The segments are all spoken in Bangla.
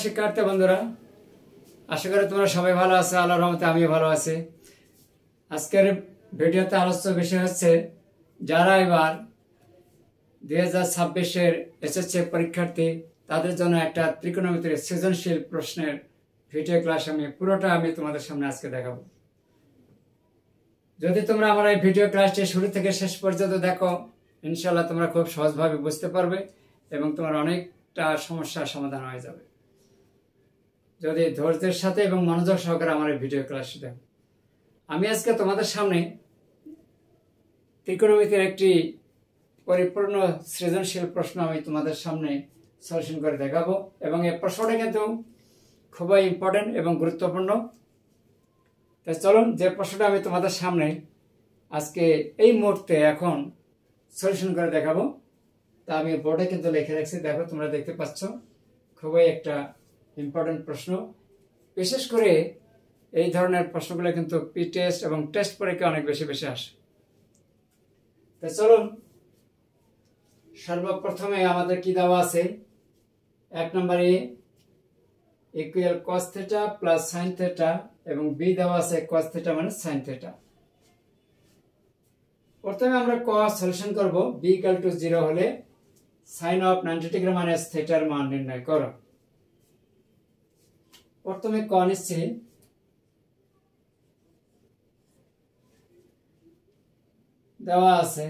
শিক্ষার্থী বন্ধুরা, আশা করি তোমরা সবাই ভালো আছো। আল্লাহর রহমতে আমিও ভালো আছি। আজকের ভিডিওতে আলোচ্য বিষয় হচ্ছে যারা এবার 2026-এর এসএসসি পরীক্ষার্থী তাদের জন্য একটা ত্রিকোণমিতির সৃজনশীল প্রশ্নের ভিডিও ক্লাস পুরোটা আমি তোমাদের সামনে আজকে দেখাবো। যদি তোমরা আমার এই ভিডিও ক্লাসটি শুরু থেকে শেষ পর্যন্ত দেখো, ইনশাআল্লাহ তোমরা খুব সহজভাবে বুঝতে পারবে এবং তোমার অনেকটা সমস্যার সমাধান হয়ে যাবে যদি ধৈর্যের সাথে এবং মনোযোগ সহকারে আমার এই ভিডিও ক্লাসটি দেখো। আমি আজকে তোমাদের সামনে ত্রিকোণমিতির একটি পরিপূর্ণ সৃজনশীল প্রশ্ন আমি তোমাদের সামনে সলিউশন করে দেখাবো এবং এই প্রশ্নটা কিন্তু খুবই ইম্পর্টেন্ট এবং গুরুত্বপূর্ণ। তাই চলুন, যে প্রশ্নটা আমি তোমাদের সামনে আজকে এই মুহূর্তে এখন সলিউশন করে দেখাবো তা আমি বোর্ডে কিন্তু লিখে রাখছি। দেখো, তোমরা দেখতে পাচ্ছ, খুবই একটা ইম্পর্টেন্ট প্রশ্ন। বিশেষ করে এই ধরনের প্রশ্নগুলো কিন্তু পি টেস্ট এবং টেস্ট পরীক্ষা অনেক বেশি আসে। তাই চলুন, সর্বপ্রথমে আমাদের কি দেওয়া আছে, 1 নম্বরে equal cos theta plus sin theta এবং বি দেওয়া আছে cos থিটা মানে sin থিটা। প্রথমে আমরা cos সলিউশন করব। b ইকুয়াল টু 0 হলে sin অফ 90 ডিগ্রি মাইনাস থিটার মান নির্ণয় করো। প্রথমে ক নিচ্ছি, দেওয়া আছে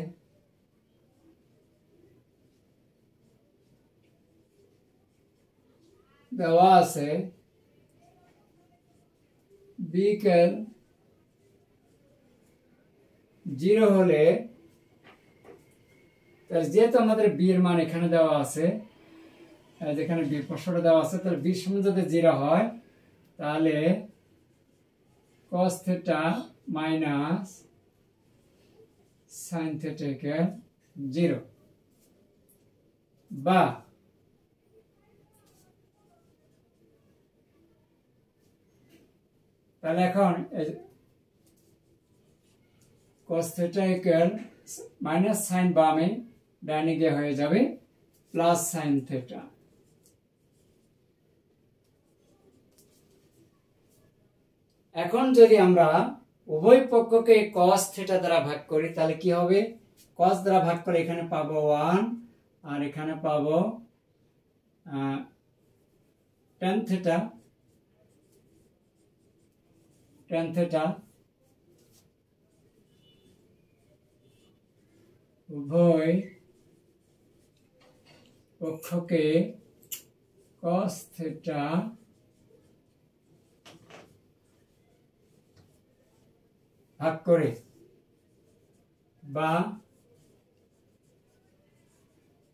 b ইকুয়াল 0 হলে, যেহেতু আমাদের b এর মান এখানে দেওয়া আছে, যেখানে b প্রশ্নটা দেওয়া আছে, তাহলে b সমান যদি 0 হয় তাহলে cos theta minus sin theta equal 0, বা তাহলে এখন cos theta equal minus sin বামে ডাইনে গিয়ে হয়ে যাবে প্লাস sin থিটা। এখন যদি আমরা উভয় পক্ষকে cos থিটা দ্বারা ভাগ করি তাহলে কি হবে, cos দ্বারা ভাগ করে এখানে পাবো 1 আর এখানে পাবো tan থিটা উভয় পক্ষকে cos থিটা ভাগ করে, বা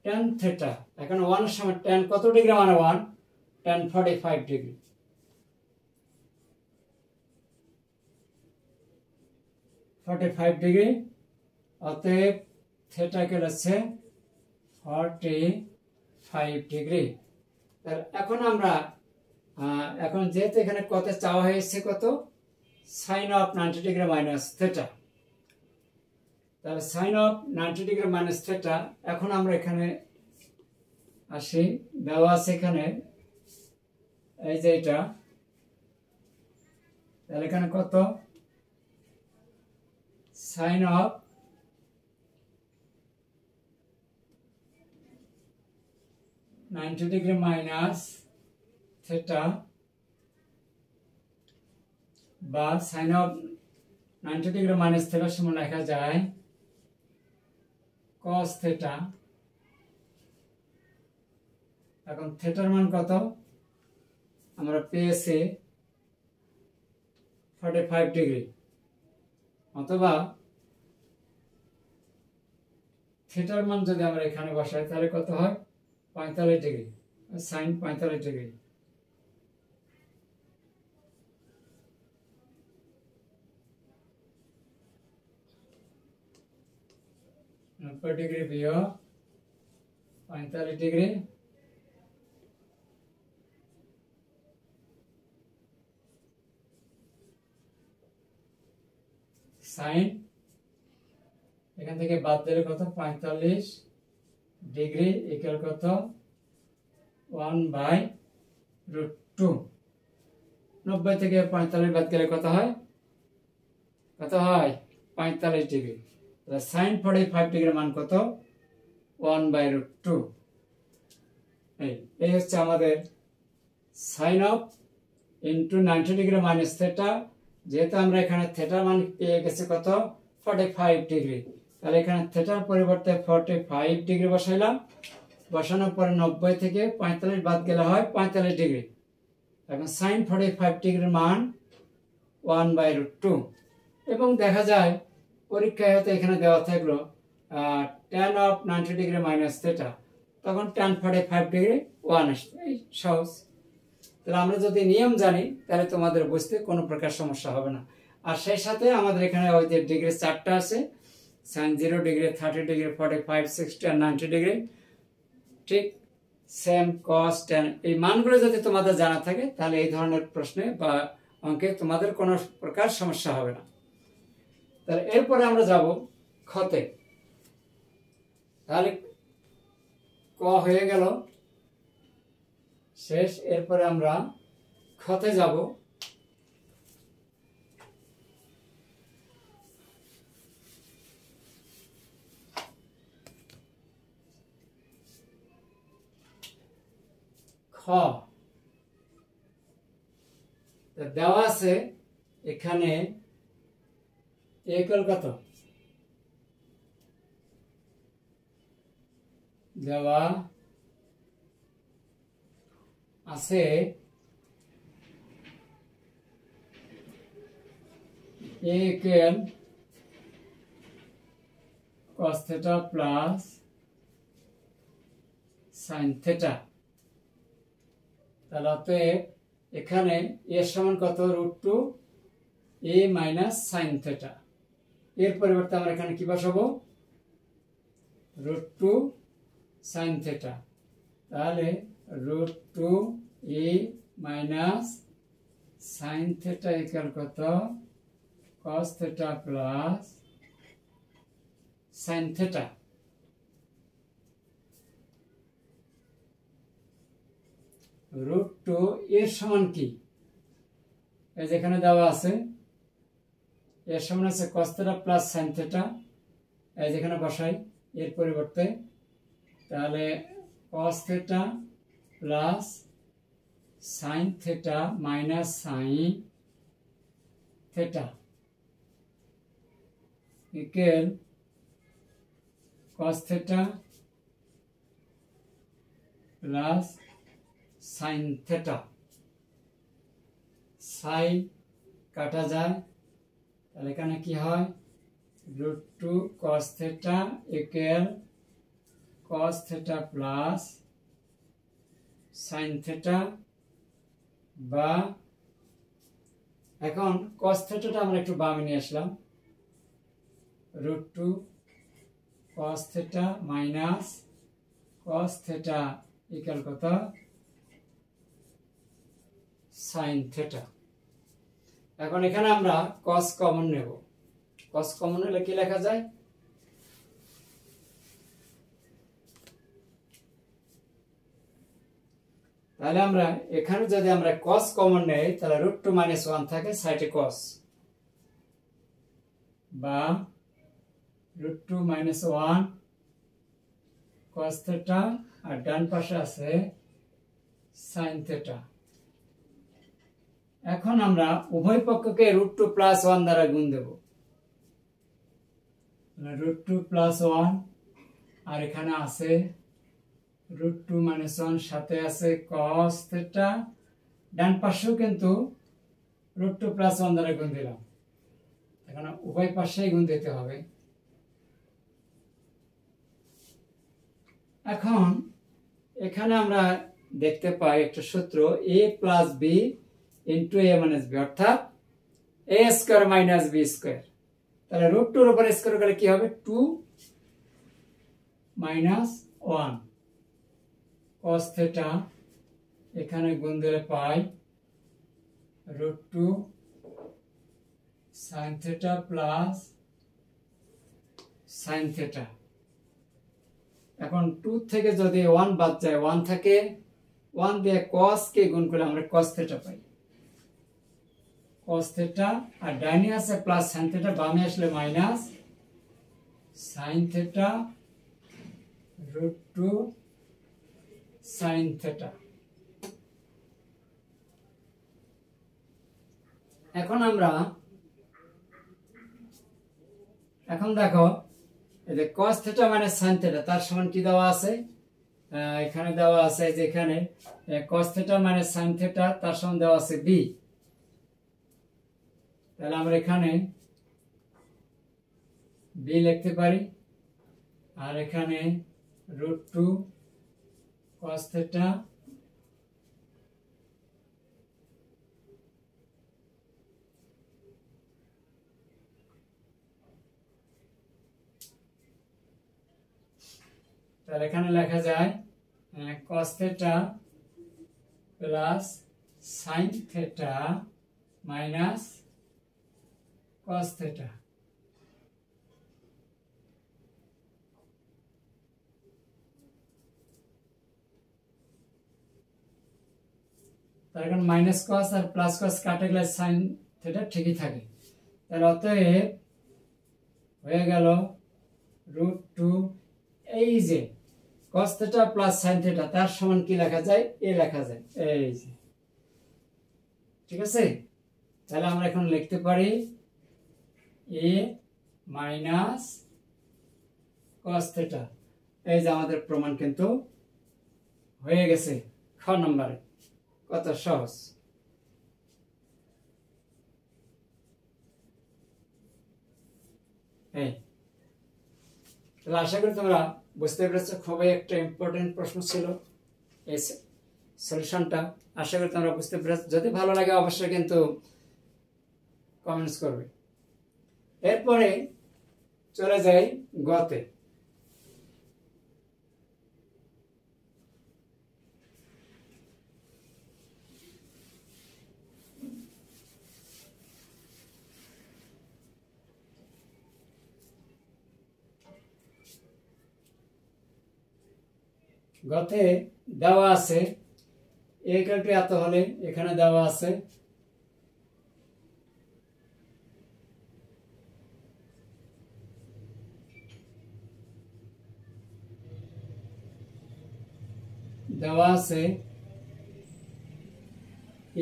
tan থিটা, এখন 1 এর সময় tan কত ডিগ্রি মানে 1, tan 45 ডিগ্রি, অতএব থিটা কে হচ্ছে 45 ডিগ্রি। এখন আমরা এখন যেহেতু এখানে কত চাওয়া হয়েছে, কত sin of 90 degree minus theta, তাহলে sin of 90 degree minus theta. এখন আমরা এখানে আসি, দেওয়া আছে এখানে এই যে এটা, তাহলে এখানে কত sin of 90 degree minus theta, বা sin অফ 90 ডিগ্রি মাইনাস থিটার সমান লেখা যায় cos থিটা। এখন থিটার মান কত আমরা পেয়েছি 45 ডিগ্রি, অথবা থিটার মান যদি আমরা এখানে বসাই তাহলে কত হয় 45 ডিগ্রি, sin 45 ডিগ্রি। ডিগ্রি বিয়োগ 45 ডিগ্রি, সাইন এখান থেকে বাদ দিলে কত 45 ডিগ্রি ইকুয়াল কত 1/2 √2। 90 থেকে 45 বাদ গেলে কত হয়? 45 ডিগ্রি। তাহলে sin 45 ডিগ্রির মান কত? 1/√2। এই হচ্ছে আমাদের sin of into 90 degree minus theta. যেহেতু আমরা এখানে থেটার মান পেয়ে গেছি কত? 45 ডিগ্রি। তাহলে এখানে থেটার পরিবর্তে 45 ডিগ্রি বসাইলাম। বসানোর পরে 90 থেকে 45 বাদ গেলে হয় 45 ডিগ্রি। এখন sin 45 ডিগ্রির মান 1/√2। এবং দেখা যায় পরীক্ষায় হয়তো এখানে দেওয়া থাকলো tan of 90 degree minus theta, তখন tan 45 ডিগ্রি 1 আসবে। এই সহজ। তাহলে আমরা যদি নিয়ম জানি তাহলে তোমাদের বুঝতে কোনো প্রকার সমস্যা হবে না। আর সেই সাথে আমাদের এখানে ওই যে ডিগ্রি চারটা আছে, sin 0 ডিগ্রি, 30 ডিগ্রি, 45, 60 আর 90 ডিগ্রি। ঠিক সেম cos tan, এই মানগুলো যদি তোমাদের জানা থাকে তাহলে এই ধরনের প্রশ্নে বা অঙ্কে তোমাদের কোনো প্রকার সমস্যা হবে না। তাহলে এরপরে আমরা যাব খতে। তাহলে ক হয়ে গেল শেষ। এরপরে আমরা খতে যাব। খ দেওয়া আছে এখানে একল কত? দেওয়া আছে Ekal cos theta plus sin theta। তাহলে অতএব এখানে এর সমান কত? √2 a মাইনাস sin theta। এর পরিবর্তে আমরা এখানে কি বসাবো? √2 sin theta। তাহলে √2 a minus sin theta equal কত? cos theta plus sin theta। √2 এর সমান কি? এই যেখানে দেওয়া আছে এর সমান আছে cos theta plus sin theta। এই যেখানে বসাই এর পরিবর্তে, তাহলে cos theta plus sin theta minus sin theta equal cos theta plus sin theta। sin কাটা যায়, তাহলে এখানে কি হয়? √2 cos theta equal cos theta plus sin theta, বা এখন cos theta টা আমরা একটু বামে নিয়ে আসলাম। √2 cos theta minus cos theta equal কত? sin theta। এখন এখানে আমরা cos কমন নেব। cos কমন নিলে কি লেখা যায়? তাহলে আমরা এখানে যদি আমরা cos কমন নেই তাহলে √2 মাইনাস 1 থাকে সাইডে cos, বা √2 মাইনাস 1 cos theta আর ডান পাশে আছে sin theta। এখন আমরা উভয় পক্ষকে √2 প্লাস 1 দ্বারা গুণ দেব। √2 প্লাস 1 আর এখানে আছে √2 মাইনাস 1, সাথে আছে cos theta। ডান পাশেও কিন্তু √2 প্লাস 1 দ্বারা গুণ দিলাম। এখানে উভয় পাশেই গুণ দিতে হবে। এখন এখানে আমরা দেখতে পাই একটা সূত্র a plus b into a minus b, অর্থাৎ a square minus b square. তাহলে √2 এর উপর স্কয়ার করলে কি হবে? 2 মাইনাস 1 cos theta, এখানে গুণ দিলে পাই √2 sin theta plus sin theta। এখন 2 থেকে যদি 1 বাদ যায় 1 থাকে 1 দিয়ে cos কে গুণ করলে আমরা cos থিটা পাই, cos থিটা। আর ডাইনে আছে প্লাস sin থিটা, বামে আসলে minus sin theta √2 sin theta. এখন দেখো এই যে cos থিটা মানে sin থিটা তার সমান কি দেওয়া আছে, এখানে দেওয়া আছে যে এখানে cos থিটা মানে sin থিটা তার সমান দেওয়া আছে b। তাহলে আমরা এখানে b লিখতে পারি, আর এখানে √2 cos থিটা তাহলে এখানে লেখা যায় cos theta plus sin theta minus cos theta. তার এখন মাইনাস cos আর প্লাস cos কাটে গেলে sin থিটা ঠিকই থাকে। তাহলে অতএব হয়ে গেল √2, এই যে cos theta plus sin theta তার সমান কি লেখা যায়, এ লেখা যায়, এই যে। ঠিক আছে, তাহলে আমরা এখন লিখতে পারি a মাইনাস cos থিটা। এই যে আমাদের প্রমাণ কিন্তু হয়ে গেছে খ নম্বরে। কত সহজ। এই তাহলে আশা করি তোমরা বুঝতে পেরেছো, খুবই একটা ইম্পর্টেন্ট প্রশ্ন ছিল এই সলিউশনটা। আশা করি তোমরা বুঝতে পেরেছো। যদি ভালো লাগে অবশ্যই কিন্তু কমেন্টস করবে। এরপরে চলে যাই গতে। গতে দেওয়া আছে a = এত হলে এখানে দেওয়া আছে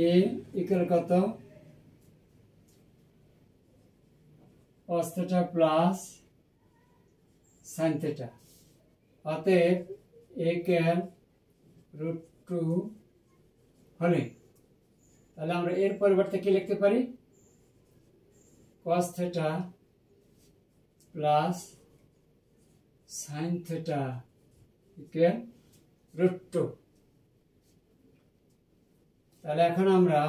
a = কত, cos theta plus sin theta. অতএব a কে √2 হলে তাহলে আমরা এর পরিবর্তে কি লিখতে পারি, cos theta plus sin theta √2। তাহলে এখন আমরা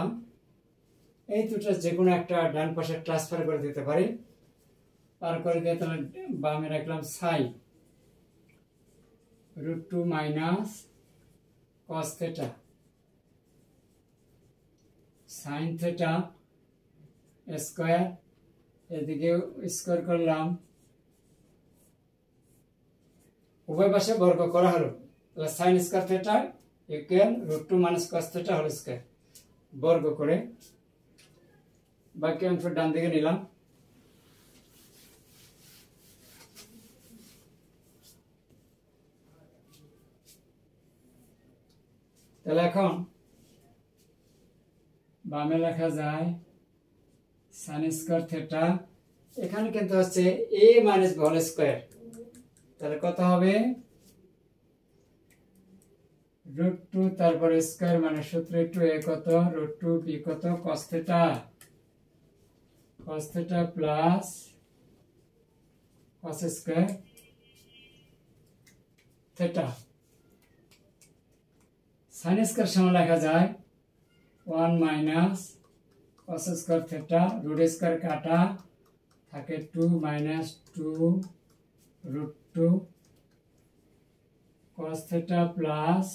এই দুটো যে কোনো একটা ডান পাশে ট্রান্সফার করে দিতে পারি। পার করে দিয়ে তাহলে বামে রাখলাম sin √2 minus cos theta sin theta square, এদিকে স্কয়ার করলাম, উভয় পাশে বর্গ করা হলো। তাহলে sin square theta √2 minus cos theta whole square, বর্গ করে বাকি অংশ ডান দিকে নিলাম। তাহলে এখন বামে লেখা যায় sin স্কয়ার থিটা, এখানে কিন্তু হচ্ছে a minus b whole square. তাহলে কত হবে √2 তারপরে স্কয়ার মানে সূত্র একটু a কত √2 b কত cos theta plus cos square theta. sin square সমান লেখা যায় 1 minus cos square theta, root square কাটা থাকে 2 minus 2 √2 cos theta plus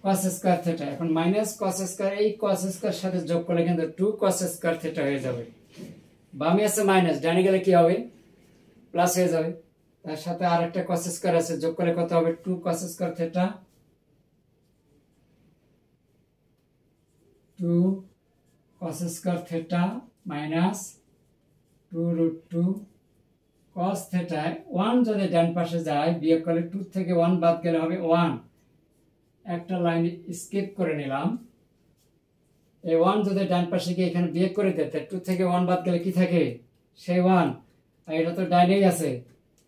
cos square theta. এখন মাইনাস cos স্কয়ার, এই cos স্কয়ার সাথে যোগ করলে কিন্তু 2 cos স্কয়ার থিটা হয়ে যাবে। বামে আছে মাইনাস, ডানে গেলে কি হবে প্লাস হয়ে যাবে। তার সাথে আরেকটা cos স্কয়ার আছে, যোগ করলে কত হবে 2 cos square theta 2 cos square theta minus 2√2 cos theta. 1 যদি ডান পাশে যায় বিয়োগ করলে 2 থেকে 1 বাদ গেলে হবে 1। একটা লাইন স্কিপ করে নিলাম। এই 1 যদি ডান পাশে গিয়ে এখানে বিয়োগ করে দিতে 2 থেকে 1 বাদ গেলে কি থাকে? সেই 1। আর এটা তো ডাইনেই আছে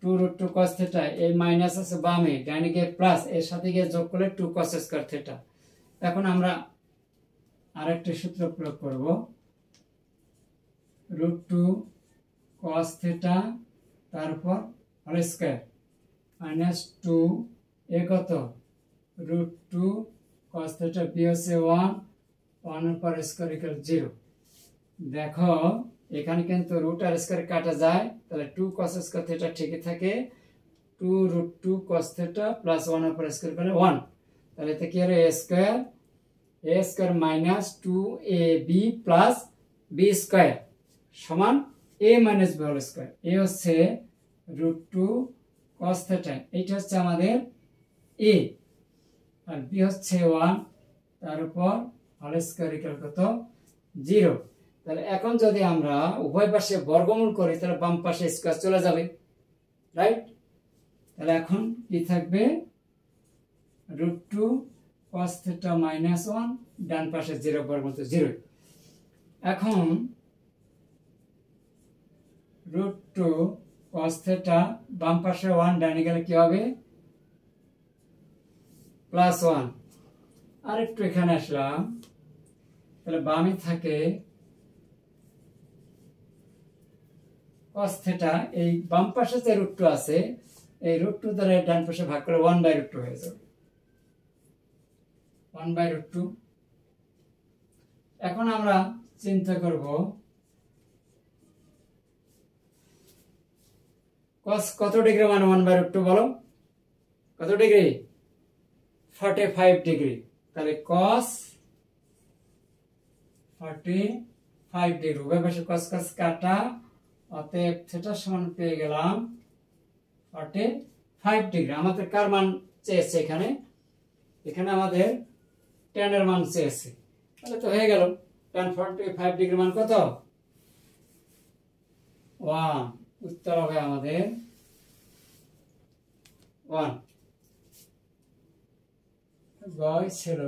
2√2 cos থিটা, এই মাইনাস আছে বামে, ডাইনে গিয়ে প্লাস, এর সাথে গিয়ে যোগ করলে 2 cos স্কয়ার থিটা। এখন আমরা আরেকটা সূত্র প্রয়োগ করব, √2 cos থিটা তারপর হোল স্কয়ার মাইনাস 2 এ কত √2 cos থিটা বি হচ্ছে 1, 1 এর পর স্কয়ার ইকুয়াল 0। দেখো এখানে কিন্তু রুট আর স্কয়ার কাটা যায়, তাহলে 2 cos স্কয়ার থিটা ঠিকই থাকে, 2√2 cos থিটা প্লাস 1 এর পর স্কয়ার করলে 1, তাহলে এতে কি হলো a square minus 2ab plus b square সমান a minus b whole square. a হচ্ছে √2 cos থিটা, এইটা হচ্ছে আমাদের a, আর b হচ্ছে 1, তার উপর হোল স্কয়ার ইকুয়াল কত 0। তাহলে এখন যদি আমরা উভয় পাশে বর্গমূল করি তাহলে বাম পাশে স্কয়ার চলে যাবে, রাইট? তাহলে এখন কি থাকবে √2 cos থিটা মাইনাস 1, ডান পাশে 0 বর্গমূল তো 0। এখন √2 cos থিটা বাম পাশে 1, ডানে গেলে কি হবে প্লাস 1। আর একটু এখানে আসলাম, তাহলে বামে থাকে cos থিটা, এই বাম পাশে যে √2 আছে এই √2 দ্বারা ডান পাশে ভাগ করে 1/√2 হয়ে যাবে, 1/√2। এখন আমরা চিন্তা করব cos কত ডিগ্রি মানে 1/√2 বলো, কত ডিগ্রি? 45 ডিগ্রি। তাহলে cos 45 ডিগ্রি, উভয় পাশে cos cos কাটা, অতএব থিটা সমান পেয়ে গেলাম 45 ডিগ্রি। আমাদের কার মান চেয়েছে এখানে? এখানে আমাদের tan এর মান চেয়েছে, তাহলে তো হয়ে গেল tan 45 ডিগ্রি মান কত 1। উত্তর হবে আমাদের 1 ছিল।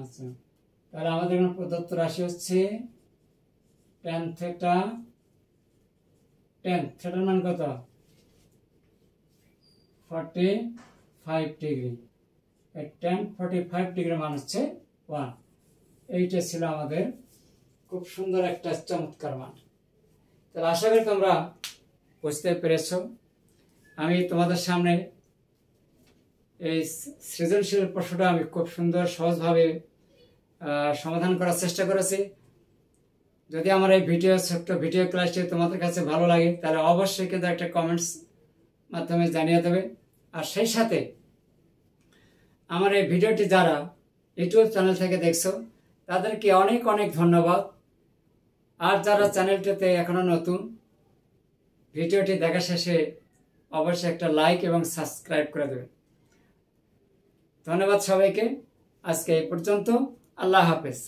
আচ্ছা, তাহলে আমাদের এখানে প্রদত্ত রাশি হচ্ছে tan থিটা, tan থিটার মান কত 45 ডিগ্রি, tan 45 ডিগ্রি মান হচ্ছে 1। এইটা ছিল আমাদের খুব সুন্দর একটা চমৎকার মান। তাহলে আশা করি তোমরা বুঝতে পেরেছো। আমি তোমাদের সামনে এই সৃজনশীল প্রশ্নটা আমি খুব সুন্দর সহজভাবে সমাধান করার চেষ্টা করেছি। যদি আমার এই ছোট্ট ভিডিও ক্লাসটি তোমাদের কাছে ভালো লাগে তাহলে অবশ্যই কিন্তু একটা কমেন্টস মাধ্যমে জানিয়ে দেবে। আর সেই সাথে আমার এই ভিডিওটি যারা ইউটিউব চ্যানেল থেকে দেখছো তাদেরকে অনেক অনেক ধন্যবাদ। আর যারা চ্যানেলটিতে এখনো নতুন, ভিডিওটি দেখা শেষে অবশ্যই একটা লাইক এবং সাবস্ক্রাইব করে দেবেন। ধন্যবাদ সবাইকে। আজকে এই পর্যন্ত। আল্লাহ হাফেজ।